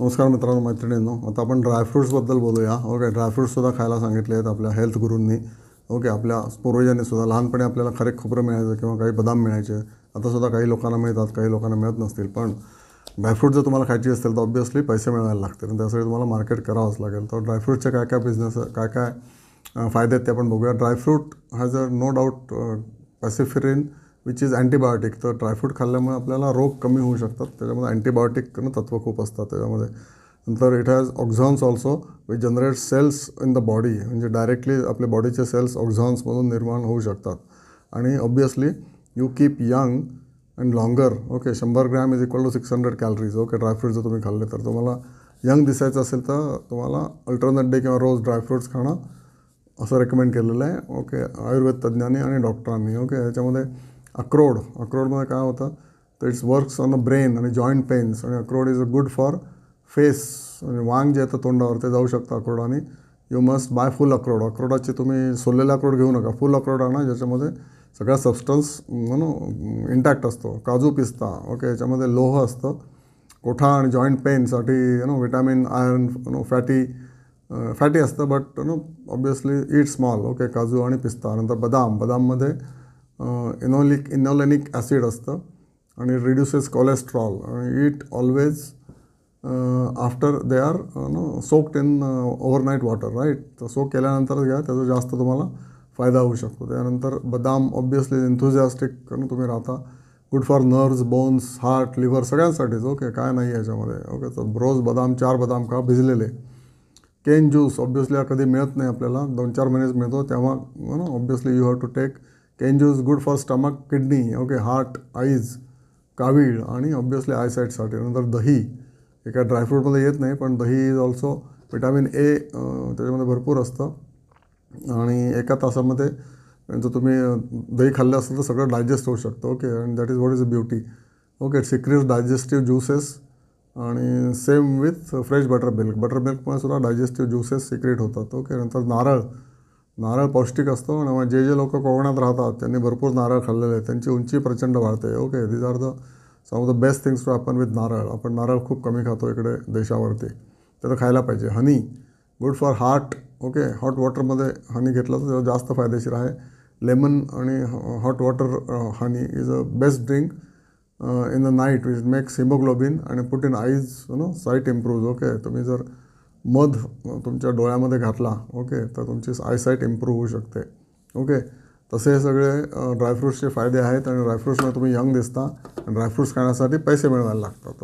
नमस्कार मित्रांनो, मैत्रिणींनो. आता आपण ड्रायफ्रूट्सबद्दल बोलूया. ओके, ड्रायफ्रूट्ससुद्धा खायला सांगितले आहेत आपल्या हेल्थ गुरूंनी. ओके, आपल्या पूर्वजांनीसुद्धा. लहानपणी आपल्याला खरे खोबरं मिळायचं किंवा काही बदाम मिळायचे. आतासुद्धा काही लोकांना मिळतात, काही लोकांना मिळत नसतील. पण ड्रायफ्रूट जर तुम्हाला खायची असतील तर ऑब्व्हियसली पैसे मिळवायला लागतील आणि त्यासाठी तुम्हाला मार्केट करावंच लागेल. तर ड्रायफ्रूटचे काय काय बिझनेस, काय काय फायदे आहेत ते आपण बघूया. Dry fruit has a no doubt पॅसिफिरिन विच इज अँटीबायोटिक. तर ड्रायफ्रूट खाल्ल्यामुळे आपल्याला रोग कमी होऊ शकतात. त्याच्यामध्ये अँटीबायोटिक तत्त्व खूप असतात त्याच्यामध्ये. नंतर it has auxins also which generate cells in the body. म्हणजे डायरेक्टली आपल्या बॉडीचे सेल्स ऑक्झॉन्समधून निर्माण होऊ शकतात. आणि obviously you keep young and longer. Okay, 100 gram is equal to 600 calories. Okay, dry fruit जर तुम्ही खाल्ले तर तुम्हाला यंग दिसायचं असेल तर तुम्हाला अल्टरनेट डे किंवा रोज ड्रायफ्रूट्स खाणं असं रेकमेंड केलेलं आहे. ओके, आयुर्वेद तज्ज्ञांनी आणि डॉक्टरांनी. ओके, याच्यामध्ये अक्रोडमध्ये काय होतं तर it's works on a brain आणि जॉईंट पेन्स. आणि अक्रोड is a good for face. म्हणजे वांग जे येतं तोंडावर ते जाऊ शकतं अक्रोडाने. यू मस्ट बाय फुल अक्रोड. अक्रोडाचे तुम्ही सोललेला अक्रोड घेऊ नका, फुल अक्रोड आणा ज्याच्यामध्ये सगळा सबस्टन्स इंटॅक्ट असतो. काजू पिस्ता. ओके, याच्यामध्ये लोह असतं. कोठा आणि जॉईंट पेनसाठी विटॅमिन, आयर्न, फॅटी असतं. But obviously eat small. Okay, काजू आणि पिस्ता. नंतर बदाममध्ये इनोलेनिक ॲसिड असतं आणि रिड्युसेस कोलेस्ट्रॉल. आणि eat always after they are soaked in overnight water. Right, तर सोक केल्यानंतर घ्या, त्याचा जास्त तुम्हाला फायदा होऊ शकतो. त्यानंतर बदाम ऑब्वियसली एन्थुझियास्टिक तुम्ही राहता. Good for nerves, bones, heart, liver सगळ्यांसाठीच. ओके, काय नाही याच्यामध्ये. ओके, तर रोज बदाम 4 बदाम खा भिजलेले. केन ज्यूस ऑब्वियसली कधी मिळत नाही आपल्याला, 2-4 महिनेच मिळतो, तेव्हा obviously you have to take cane juice. Good for stomach, kidney, okay, heart, eyes, कावीळ आणि ऑब्वियसली आयसाईटसाठी. नंतर दही. हे काय ड्रायफ्रूटमध्ये येत नाही, पण दही इज ऑल्सो विटॅमिन ए त्याच्यामध्ये भरपूर असतं. आणि एका तासामध्ये जर तुम्ही दही खाल्लं असेल तर सगळं डायजेस्ट होऊ शकतं. Okay, and that is what is a beauty. Okay, secretes digestive juices. आणि सेम विथ फ्रेश बटरमिल्कमुळे सुद्धा डायजेस्टिव्ह ज्युसेस सिक्रेट होतात. ओके, नंतर नारळ पौष्टिक असतो. आणि जे लोक कोकणात राहतात त्यांनी भरपूर नारळ खाल्लेले आहेत, त्यांची उंची प्रचंड वाढते. Okay, these are the some of the best things to happen with नारळ. आपण नारळ खूप कमी खातो इकडे देशावरती, तर खायला पाहिजे. Honey, good for heart. Okay, hot वॉटरमध्ये हनी घेतलं तर त्याचा जास्त फायदेशीर आहे. लेमन आणि hot water honey is a best drink in the night which makes haemoglobin आणि put in eyes sight improves. Okay, तुम्ही जर मध तुमच्या डोळ्यामध्ये घातला, ओके, तर तुमची आयसाईट इम्प्रूव्ह होऊ शकते. ओके, तसे हे सगळे ड्रायफ्रूट्सचे फायदे आहेत. आणि ड्रायफ्रूट्समध्ये तुम्ही यंग दिसता. आणि ड्रायफ्रूट्स खाण्यासाठी पैसे मिळवायला लागतात.